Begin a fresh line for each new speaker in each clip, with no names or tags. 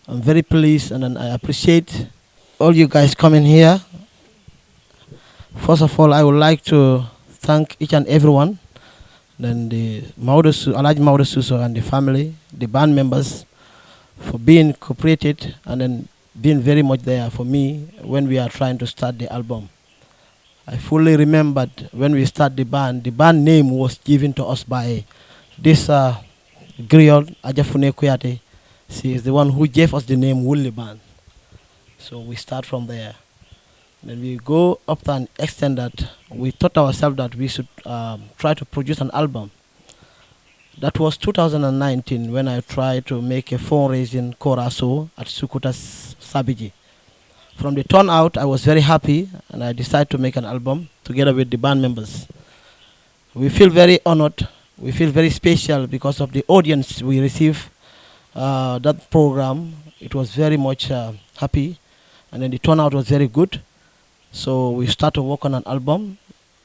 I'm very pleased and then I appreciate all you guys coming here. First of all, I would like to thank each and everyone, then the Alhaji Mauda Suso and the family, the band members, for being cooperated and then being very much there for me when we are trying to start the album. I fully remembered when we started the band name was given to us by this griot, Ajafune Kuyate. She is the one who gave us the name Woolly Band. So we start from there. Then we go up to an extent that we thought ourselves that we should try to produce an album. That was 2019 when I tried to make a fundraising choraso at Sukutas Sabiji. From the turnout, I was very happy and I decided to make an album together with the band members. We feel very honored, we feel very special because of the audience we receive that program. It was very much happy and then the turnout was very good. So we started to work on an album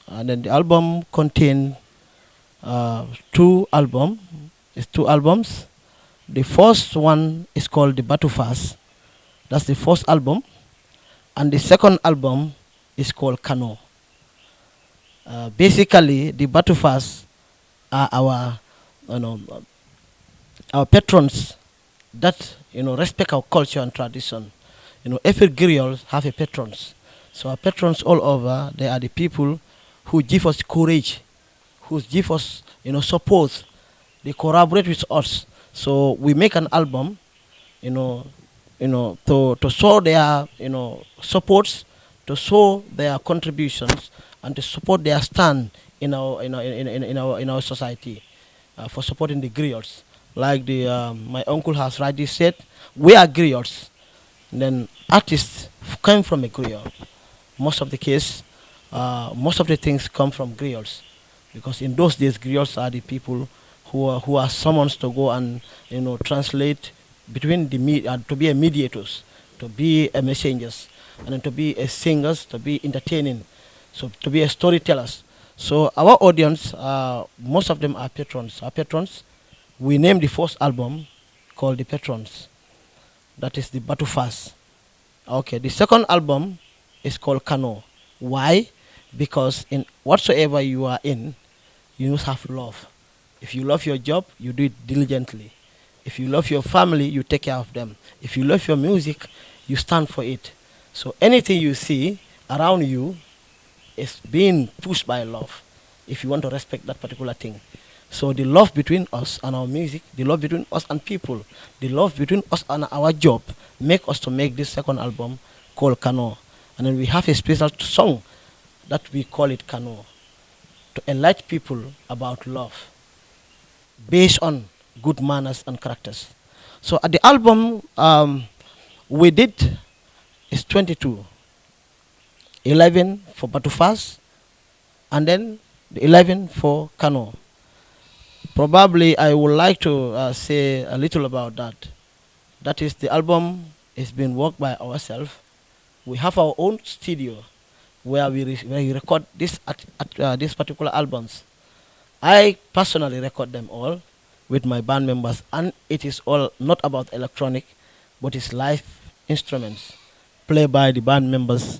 and then the album contained two albums. The first one is called The Batufas. That's the first album. And the second album is called Kano. Basically, the Batufas are you know, our patrons that respect our culture and tradition. Every griot have a patrons. So our patrons all over, they are the people who give us courage, who give us support. They collaborate with us. So we make an album, to show their supports, to show their contributions, and to support their stand in our society for supporting the griots. Like my uncle has rightly said, we are griots. Then artists come from a griot. Most of the case, most of the things come from griots, because in those days griots are the people who are summoned to go and translate between to be a mediators, to be a messengers, and then to be a singers, to be entertaining, so to be a storytellers. So our audience, most of them are patrons. Our patrons, we named the first album called The Patrons. That is the Batufas. Okay, the second album is called Kano. Why? Because in whatsoever you are in, you must have love. If you love your job, you do it diligently. If you love your family, you take care of them. If you love your music, you stand for it. So anything you see around you is being pushed by love, if you want to respect that particular thing. So the love between us and our music, the love between us and people, the love between us and our job, make us to make this second album called Kano. And then we have a special song that we call it Kano, to enlighten people about love based on good manners and characters. So at the album we did is 22. 11 for Batufas and then the 11 for Kano. Probably I would like to say a little about that. That is, the album is being worked by ourselves. We have our own studio where where we record these particular albums. I personally record them all with my band members, and it is all not about electronic, but it's live instruments played by the band members.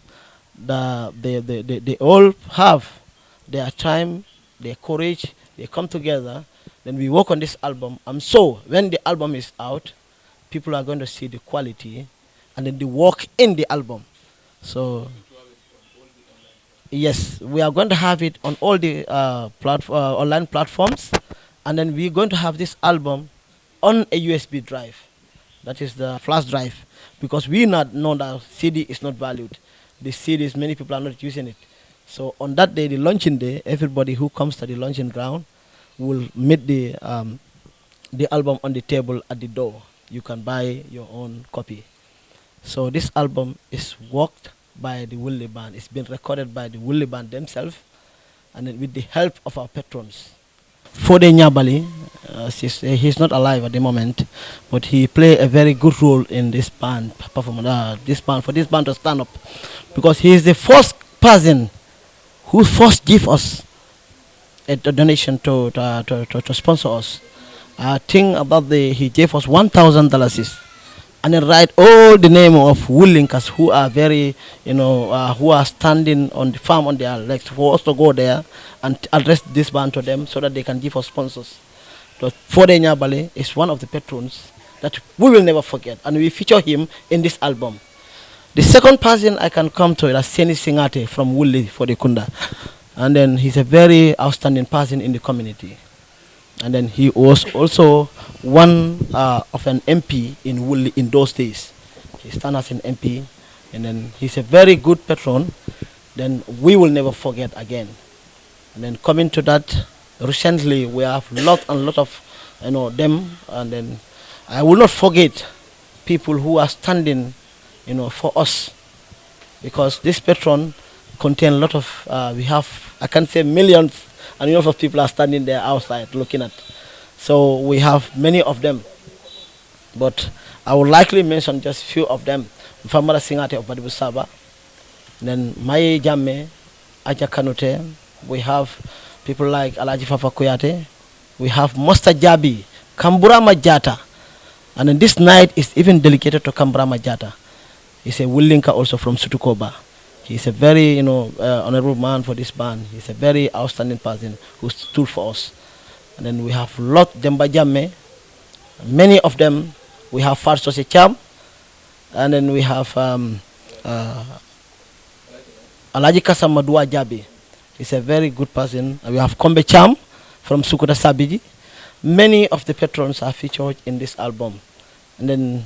They all have their time, their courage, they come together, then we work on this album. And so when the album is out, people are going to see the quality and then the work in the album. So yes, we are going to have it on all the online platforms, and then we're going to have this album on a USB drive. That is the flash drive, because we not know that CD is not valued. The CDs, many people are not using it. So on that day, the launching day, everybody who comes to the launching ground will meet the album on the table at the door. You can buy your own copy. So this album is worked by the Woolly Band. It's been recorded by the Woolly Band themselves, and then with the help of our patrons. Fode Nyabali, he's not alive at the moment, but he played a very good role in this band performance. For this band to stand up, because he is the first person who first gave us a donation to sponsor us. I think about he gave us $1,000 and then write all the name of woodlinkers who are very, who are standing on the farm on their legs for us to go there and address this band to them so that they can give us sponsors. So Fode Nyabale is one of the patrons that we will never forget, and we feature him in this album. The second person I can come to is Seni Singate from Wuli for the Kunda. And then he's a very outstanding person in the community. And then he was also one of an MP in Wuli in those days. He stands as an MP, and then he's a very good patron. Then we will never forget again. And then coming to that, recently we have lot and lot of them, and then I will not forget people who are standing for us, because this patron contain a lot of we have, I can say, millions and millions of people are standing there outside looking at. So we have many of them, but I will likely mention just few of them. Famara Singate of Badibu Saba, then Maye Jamme, Aja Kanute. We have people like Alaji Fafa Kuyate. We have Master Jabi, Kambura Majata, and then this night is even dedicated to Kambura Majata. He's a Willinka also from Sutukoba. He's a very honorable man for this band. He's a very outstanding person who stood for us. And then we have lot Demba Jamme. Many of them. We have Farsose Cham, and then we have Alaji Kasamadua Jabi. He's a very good person. And we have Kombe Cham from Sukuta Sabiji. Many of the patrons are featured in this album. And then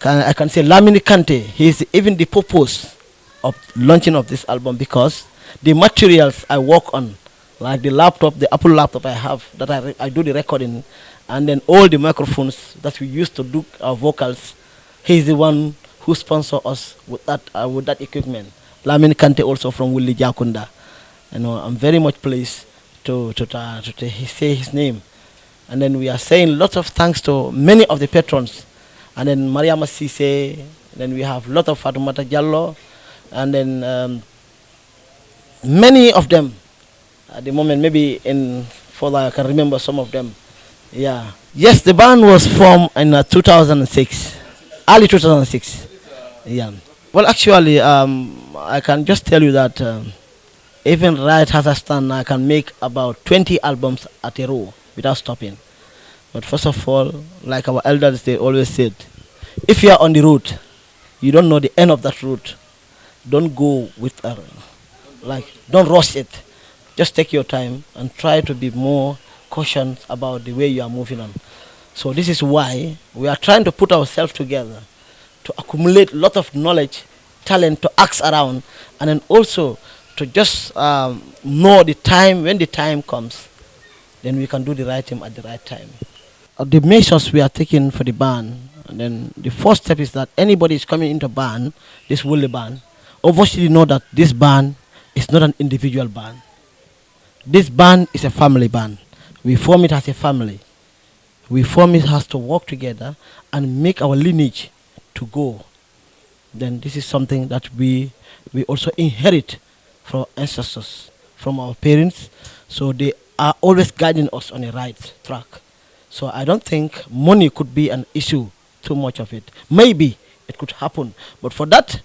I can say Lamini Kante, he is even the purpose of launching of this album, because the materials I work on, like the laptop, the Apple laptop I have, that I do the recording, and then all the microphones that we use to do our vocals, he's the one who sponsor us with that equipment. Lamini Kante also from Willi Jakunda. I'm very much pleased to say his name. And then we are saying lots of thanks to many of the patrons. And then Mariama Sise, then we have a lot of Fatumata Jallo, and then many of them at the moment, maybe in further I can remember some of them. Yeah. Yes, the band was formed in 2006, early 2006. Yeah. Well, actually, I can just tell you that even right as I stand, I can make about 20 albums at a row without stopping. But first of all, like our elders, they always said, if you are on the route, you don't know the end of that route, don't go with, don't rush it. Just take your time and try to be more cautious about the way you are moving on. So this is why we are trying to put ourselves together to accumulate a lot of knowledge, talent to ask around, and then also to just know the time. When the time comes, then we can do the right thing at the right time. The measures we are taking for the band, and then the first step is that anybody is coming into band, this Woolly band, obviously know that this band is not an individual band. This band is a family band. We form it as a family. We form it as to work together and make our lineage to go. Then this is something that we also inherit from our ancestors, from our parents. So they are always guiding us on the right track. So I don't think money could be an issue, too much of it. Maybe it could happen. But for that,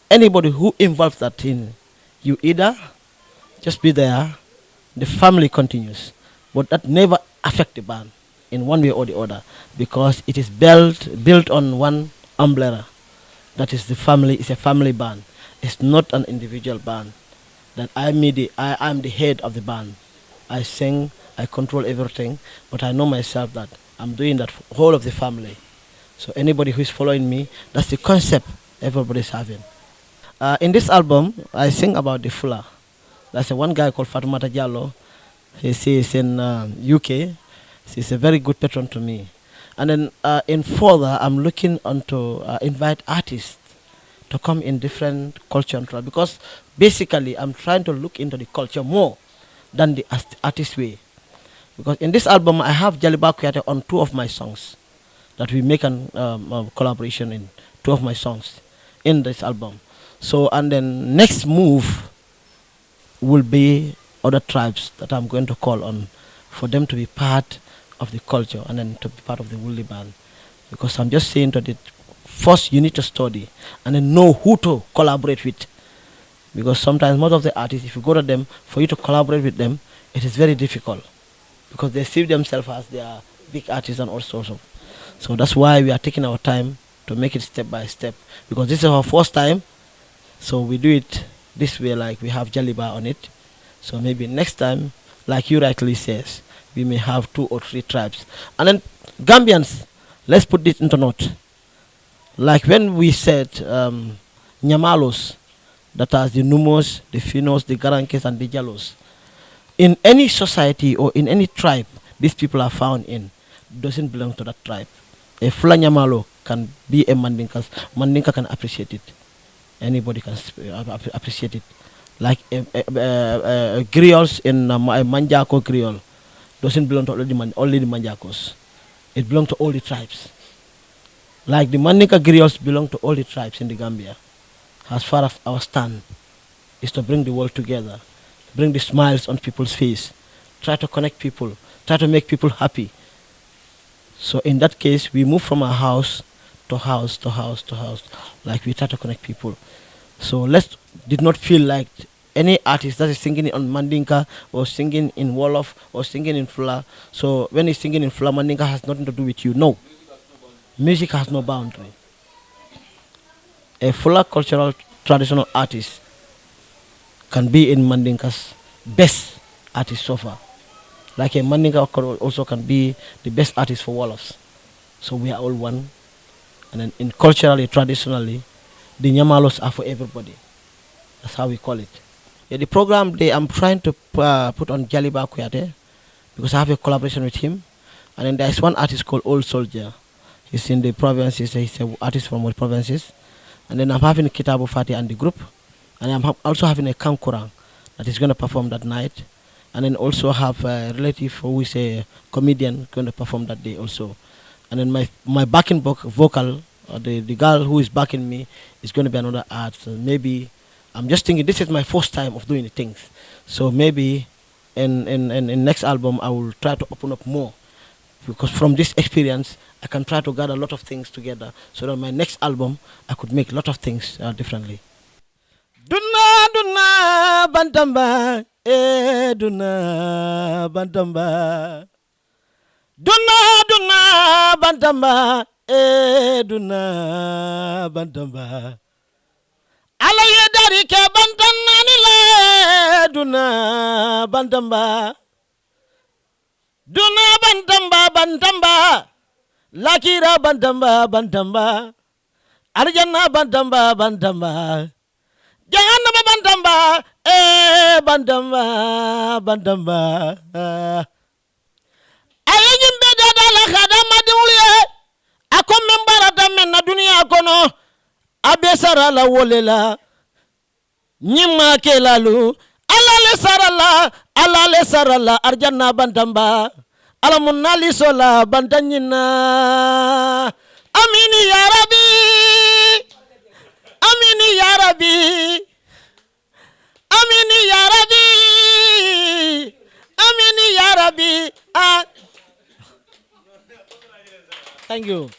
anybody who involves that in, you either just be there, the family continues. But that never affect the band in one way or the other, because it is built on one umbrella. That is the family, it's a family band. It's not an individual band. That I am the head of the band. I sing, I control everything, but I know myself that I'm doing that for whole of the family. So anybody who is following me, that's the concept everybody's having. In this album, I sing about the Fula. That's one guy called Fatumata Jallo. He's in UK. He's a very good patron to me. And then in further, I'm looking on to invite artists to come in different culture and because basically I'm trying to look into the culture more than the artist way. Because in this album, I have Jali Kuyate on 2 of my songs that we make a collaboration in 2 of my songs in this album. So, and then next move will be other tribes that I'm going to call on for them to be part of the culture and then to be part of the Woolly band. Because I'm just saying that first you need to study and then know who to collaborate with. Because sometimes most of the artists, if you go to them, for you to collaborate with them, it is very difficult because they see themselves as they are big artists and all sorts of. So that's why we are taking our time to make it step by step. Because this is our first time, so we do it this way, like we have Jaliba on it. So maybe next time, like you rightly says, we may have 2 or 3 tribes. And then Gambians, let's put this into note. Like when we said Nyamalos, that are the Numos, the Finos, the Garankes, and the Jalos. In any society or in any tribe, these people are found in, doesn't belong to that tribe. A Fulanyamalo can be a Mandinka. Mandinka can appreciate it. Anybody can appreciate it. Like griots in a Manjako griot doesn't belong to only the Manjakos. It belongs to all the tribes. Like the Mandinka griots belong to all the tribes in the Gambia. As far as our stand is to bring the world together, bring the smiles on people's face, try to connect people, try to make people happy. So in that case, we move from our house to house to house to house, like we try to connect people. So let's did not feel like any artist that is singing on Mandinka or singing in Wolof or singing in Fula. So when he's singing in Fula, Mandinka has nothing to do with you. No, music has no boundary. A Fula cultural traditional artist can be in Mandinka's best artist so far. Like a Mandinka also can be the best artist for Wolofs. So we are all one. And then in culturally, traditionally, the Nyamalos are for everybody. That's how we call it. Yeah, the program I'm trying to put on Jaliba Kuyate because I have a collaboration with him. And then there's one artist called Old Soldier. He's in the provinces. He's an artist from all provinces. And then I'm having Kitabu Fati and the group. And I'm also having a Kankurang that is going to perform that night. And then also have a relative who is a comedian going to perform that day also. And then my backing vocal, the girl who is backing me, is going to be another artist. So maybe, I'm just thinking this is my first time of doing the things. So maybe in next album I will try to open up more. Because from this experience, I can try to gather a lot of things together so that my next album, I could make a lot of things differently. Duna duna bantamba, duna bantamba. Duna duna bantamba, duna bantamba. Alaye dari ke bantanna ni le duna bantamba. Duna bantamba bantamba. Lakira bantamba bantamba. Arjana bantamba bantamba. Jahannama bantamba, bantamba, bantamba. Ayim beda dala khada maduliye. Ako membarata menna dunia kono. Abesara la wolela. Nyima kelalu. Alale sarala, arjana bantamba. Alamunali sola bantanyina. Amini ya Rabbi. Amini ya Rabbi. Amini ya Rabbi. Amini ya Rabbi. Thank you.